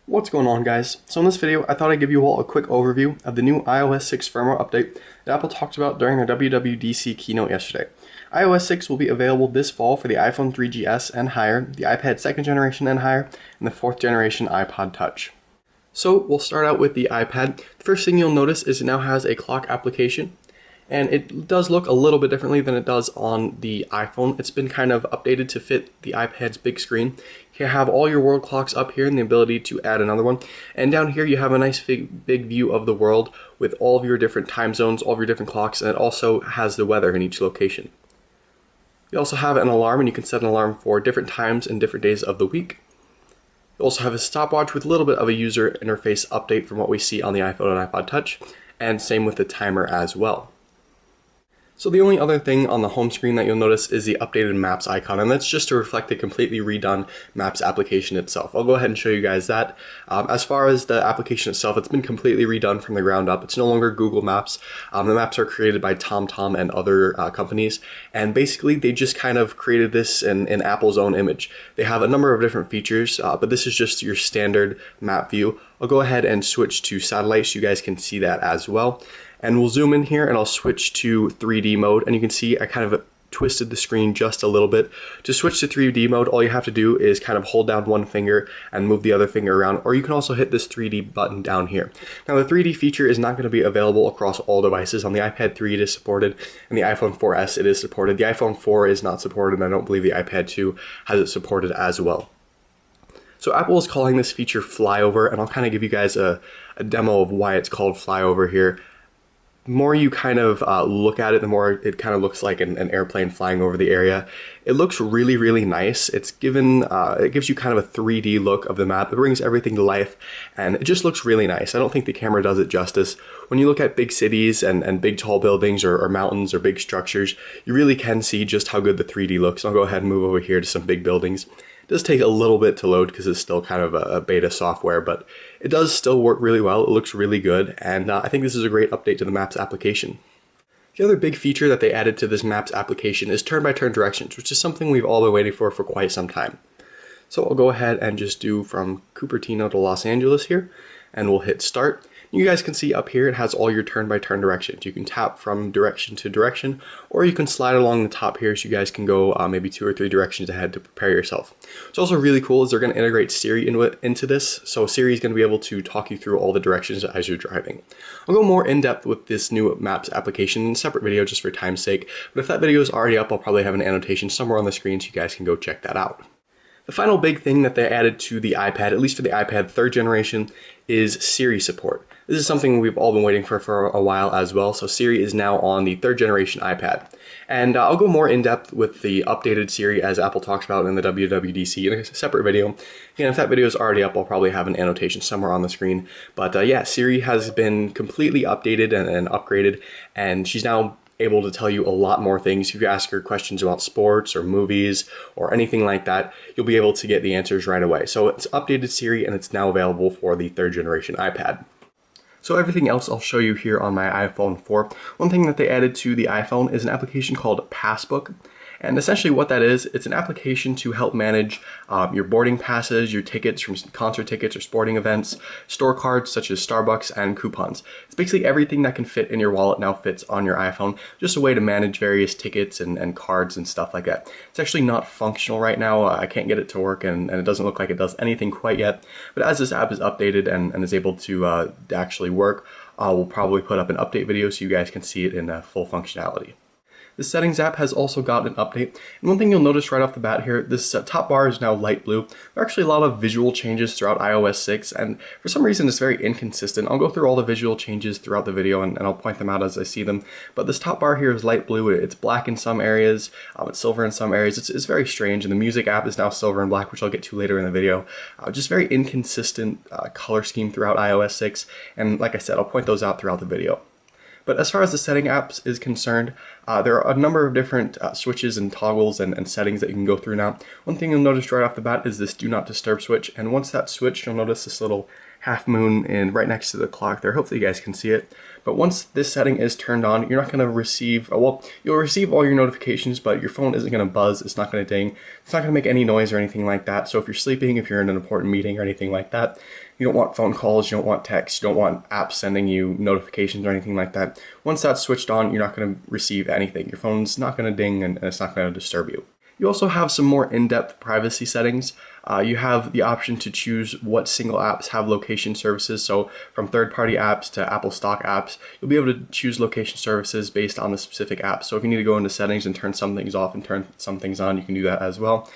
What's going on, guys? So in this video, I thought I'd give you all a quick overview of the new iOS 6 firmware update that Apple talked about during their WWDC keynote yesterday. iOS 6 will be available this fall for the iPhone 3GS and higher, the iPad 2nd generation and higher, and the 4th generation iPod Touch. So we'll start out with the iPad. The first thing you'll notice is it now has a clock application. And it does look a little bit differently than it does on the iPhone. It's been kind of updated to fit the iPad's big screen. You have all your world clocks up here and the ability to add another one. And down here you have a nice big view of the world with all of your different time zones, all of your different clocks, and it also has the weather in each location. You also have an alarm, and you can set an alarm for different times and different days of the week. You also have a stopwatch with a little bit of a user interface update from what we see on the iPhone and iPod Touch, and same with the timer as well. So the only other thing on the home screen that you'll notice is the updated Maps icon, and that's just to reflect the completely redone Maps application itself. I'll go ahead and show you guys that. As far as the application itself, it's been completely redone from the ground up. It's no longer Google Maps. The maps are created by TomTom and other companies, and basically they just kind of created this in Apple's own image. They have a number of different features, but this is just your standard map view. I'll go ahead and switch to satellite so you guys can see that as well. And we'll zoom in here and I'll switch to 3D mode, and you can see I kind of twisted the screen just a little bit. To switch to 3D mode, all you have to do is kind of hold down one finger and move the other finger around, or you can also hit this 3D button down here. Now the 3D feature is not going to be available across all devices. On the iPad 3 it is supported, and the iPhone 4S it is supported. The iPhone 4 is not supported, and I don't believe the iPad 2 has it supported as well. So Apple is calling this feature flyover, and I'll kind of give you guys a demo of why it's called flyover here. The more you kind of look at it, the more it kind of looks like an airplane flying over the area. It looks really, really nice. It gives you kind of a 3D look of the map. It brings everything to life, and it just looks really nice. I don't think the camera does it justice. When you look at big cities and big tall buildings or mountains or big structures, you really can see just how good the 3D looks. I'll go ahead and move over here to some big buildings. It does take a little bit to load because it's still kind of a beta software, but it does still work really well. It looks really good, and I think this is a great update to the Maps application. The other big feature that they added to this Maps application is turn-by-turn directions, which is something we've all been waiting for quite some time. So I'll go ahead and just do from Cupertino to Los Angeles here, and we'll hit start. You guys can see up here it has all your turn-by-turn directions. You can tap from direction to direction, or you can slide along the top here so you guys can go maybe 2 or 3 directions ahead to prepare yourself. What's also really cool is they're going to integrate Siri into this, so Siri is going to be able to talk you through all the directions as you're driving. I'll go more in-depth with this new Maps application in a separate video just for time's sake, but if that video is already up, I'll probably have an annotation somewhere on the screen so you guys can go check that out. The final big thing that they added to the iPad, at least for the iPad 3rd generation, is Siri support. This is something we've all been waiting for a while as well, so Siri is now on the 3rd generation iPad. And I'll go more in depth with the updated Siri as Apple talks about in the WWDC in a separate video. Again, if that video is already up, I'll probably have an annotation somewhere on the screen. But yeah, Siri has been completely updated and upgraded, and she's now able to tell you a lot more things. If you ask her questions about sports or movies or anything like that, you'll be able to get the answers right away. So it's updated Siri, and it's now available for the 3rd generation iPad. So everything else I'll show you here on my iPhone 4. One thing that they added to the iPhone is an application called Passbook. And essentially what that is, it's an application to help manage your boarding passes, your tickets from concert tickets or sporting events, store cards such as Starbucks, and coupons. It's basically everything that can fit in your wallet now fits on your iPhone, just a way to manage various tickets and cards and stuff like that. It's actually not functional right now. I can't get it to work, and it doesn't look like it does anything quite yet. But as this app is updated and is able to actually work, we'll probably put up an update video so you guys can see it in full functionality. The Settings app has also got an update, and one thing you'll notice right off the bat here, this top bar is now light blue. There are actually a lot of visual changes throughout iOS 6, and for some reason it's very inconsistent. I'll go through all the visual changes throughout the video, and I'll point them out as I see them. But this top bar here is light blue. It's black in some areas, it's silver in some areas. It's very strange, and the Music app is now silver and black, which I'll get to later in the video. Just very inconsistent color scheme throughout iOS 6, and like I said, I'll point those out throughout the video. But as far as the setting apps is concerned, there are a number of different switches and toggles and settings that you can go through now. One thing you'll notice right off the bat is this Do Not Disturb switch, and once that's switched, you'll notice this little half moon and right next to the clock there. Hopefully you guys can see it. But once this setting is turned on, you're not going to receive, well, you'll receive all your notifications, but your phone isn't going to buzz, it's not going to ding, it's not going to make any noise or anything like that. So if you're sleeping, if you're in an important meeting or anything like that, you don't want phone calls, you don't want texts, you don't want apps sending you notifications or anything like that. Once that's switched on, you're not going to receive anything. Your phone's not going to ding and it's not going to disturb you. You also have some more in-depth privacy settings. You have the option to choose what single apps have location services. So from third-party apps to Apple stock apps, you'll be able to choose location services based on the specific app. So if you need to go into settings and turn some things off and turn some things on, you can do that as well.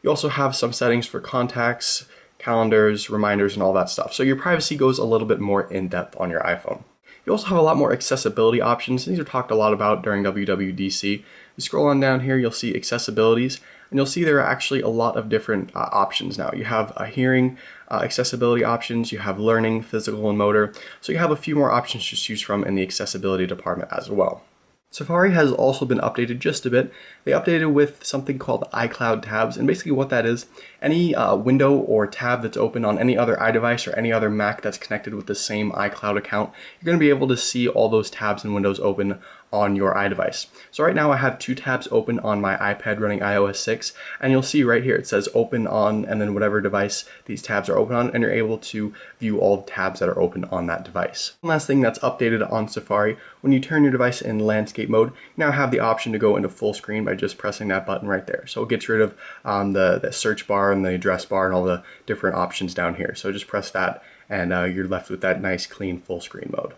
You also have some settings for contacts, calendars, reminders, and all that stuff. So your privacy goes a little bit more in-depth on your iPhone. You also have a lot more accessibility options. These are talked a lot about during WWDC. You scroll on down here, you'll see accessibilities, and you'll see there are actually a lot of different options now. You have hearing accessibility options, you have learning, physical, and motor. So you have a few more options to choose from in the accessibility department as well. Safari has also been updated just a bit. They updated with something called iCloud tabs, and basically what that is, any window or tab that's open on any other iDevice or any other Mac that's connected with the same iCloud account, you're going to be able to see all those tabs and windows open on your iDevice. So right now I have 2 tabs open on my iPad running iOS 6, and you'll see right here it says open on and then whatever device these tabs are open on, and you're able to view all the tabs that are open on that device. One last thing that's updated on Safari, when you turn your device in landscape mode, you now have the option to go into full screen by just pressing that button right there. So it gets rid of the search bar and the address bar and all the different options down here. So just press that and you're left with that nice clean full screen mode.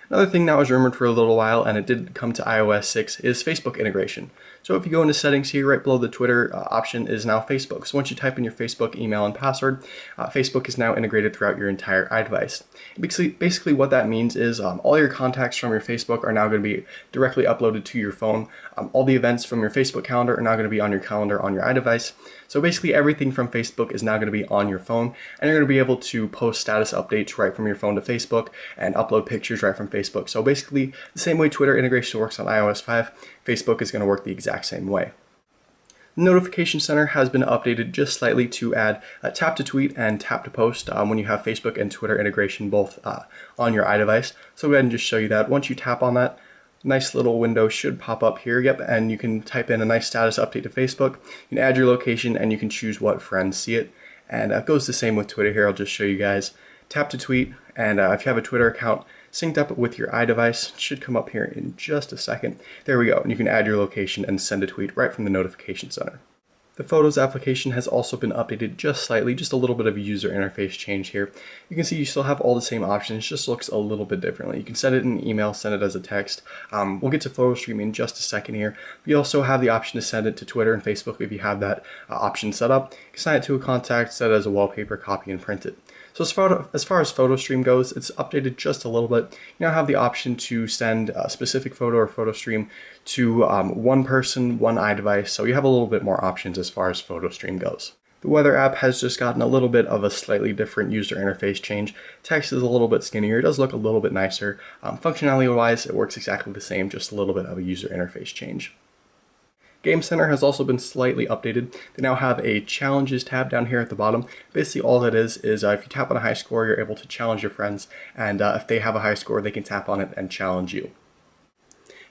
Another thing that was rumored for a little while, and it did come to iOS 6, is Facebook integration. So if you go into settings here, right below the Twitter option is now Facebook. So once you type in your Facebook email and password, Facebook is now integrated throughout your entire iDevice. Basically what that means is all your contacts from your Facebook are now going to be directly uploaded to your phone. All the events from your Facebook calendar are now going to be on your calendar on your iDevice. So basically everything from Facebook is now going to be on your phone, and you're going to be able to post status updates right from your phone to Facebook and upload pictures right from Facebook. So basically the same way Twitter integration works on iOS 5, Facebook is going to work the exact same way. The Notification Center has been updated just slightly to add tap to tweet and tap to post when you have Facebook and Twitter integration both on your iDevice. So I'll go ahead and just show you that. Once you tap on that, nice little window should pop up here. Yep, and you can type in a nice status update to Facebook. You can add your location and you can choose what friends see it. And it goes the same with Twitter here. I'll just show you guys. Tap to tweet, and if you have a Twitter account synced up with your iDevice, it should come up here in just a second. There we go, and you can add your location and send a tweet right from the Notification Center. The Photos application has also been updated just slightly, just a little bit of a user interface change here. You can see you still have all the same options, just looks a little bit differently. You can send it in an email, send it as a text. We'll get to photo stream in just a second here. You also have the option to send it to Twitter and Facebook if you have that option set up. You can sign it to a contact, set it as a wallpaper, copy and print it. So as far as photo stream goes, it's updated just a little bit. You now have the option to send a specific photo or photo stream to one person, one iDevice, so you have a little bit more options as far as photo stream goes. The weather app has just gotten a little bit of a slightly different user interface change. Text is a little bit skinnier, it does look a little bit nicer. Functionality wise, it works exactly the same, just a little bit of a user interface change. Game Center has also been slightly updated. They now have a challenges tab down here at the bottom. Basically all that is if you tap on a high score, you're able to challenge your friends, and if they have a high score, they can tap on it and challenge you.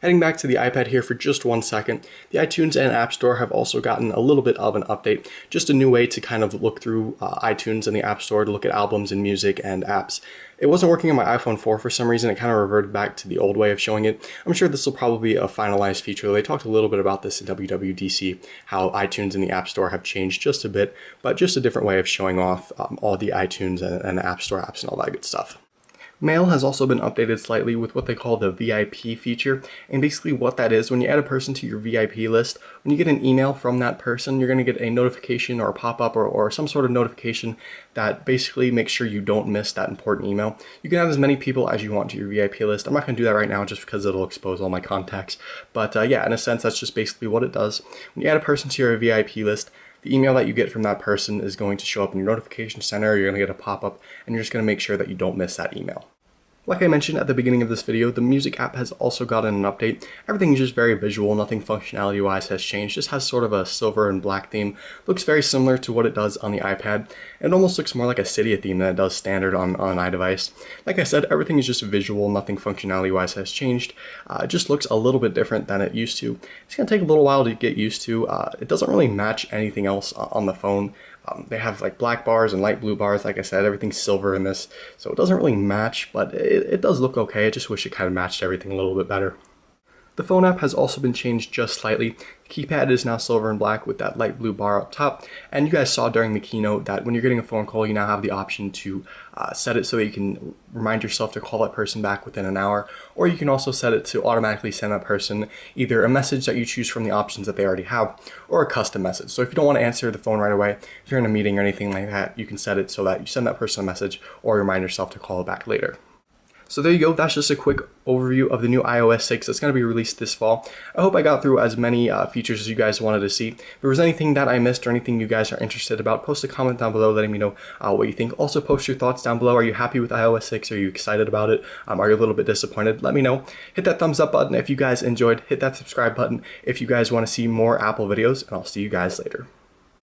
Heading back to the iPad here for just 1 second, the iTunes and App Store have also gotten a little bit of an update, just a new way to kind of look through iTunes and the App Store to look at albums and music and apps. It wasn't working on my iPhone 4 for some reason. It kind of reverted back to the old way of showing it. I'm sure this will probably be a finalized feature. They talked a little bit about this in WWDC, how iTunes and the App Store have changed just a bit, but just a different way of showing off all the iTunes and App Store apps and all that good stuff. Mail has also been updated slightly with what they call the VIP feature, and basically what that is, when you add a person to your VIP list, when you get an email from that person, you're going to get a notification or a pop-up or some sort of notification that basically makes sure you don't miss that important email. You can add as many people as you want to your VIP list. I'm not going to do that right now just because it'll expose all my contacts, but yeah, in a sense, that's just basically what it does. When you add a person to your VIP list, the email that you get from that person is going to show up in your notification center, you're going to get a pop-up, and you're just going to make sure that you don't miss that email. Like I mentioned at the beginning of this video, the music app has also gotten an update. Everything is just very visual, nothing functionality-wise has changed. Just has sort of a silver and black theme. Looks very similar to what it does on the iPad. It almost looks more like a Cydia theme than it does standard on an iDevice. Like I said, everything is just visual, nothing functionality-wise has changed. It just looks a little bit different than it used to. It's going to take a little while to get used to. It doesn't really match anything else on the phone. They have like black bars and light blue bars. Like I said, everything's silver in this, so it doesn't really match, but it does look okay. I just wish it kind of matched everything a little bit better. The phone app has also been changed just slightly. The keypad is now silver and black with that light blue bar up top, and you guys saw during the keynote that when you're getting a phone call, you now have the option to set it so that you can remind yourself to call that person back within an hour, or you can also set it to automatically send that person either a message that you choose from the options that they already have, or a custom message. So if you don't want to answer the phone right away, if you're in a meeting or anything like that, you can set it so that you send that person a message or remind yourself to call back later. So there you go, that's just a quick overview of the new iOS 6 that's going to be released this fall. I hope I got through as many features as you guys wanted to see. If there was anything that I missed or anything you guys are interested about, post a comment down below letting me know what you think. Also post your thoughts down below. Are you happy with iOS 6? Are you excited about it? Are you a little bit disappointed? Let me know. Hit that thumbs up button if you guys enjoyed. Hit that subscribe button if you guys want to see more Apple videos, and I'll see you guys later.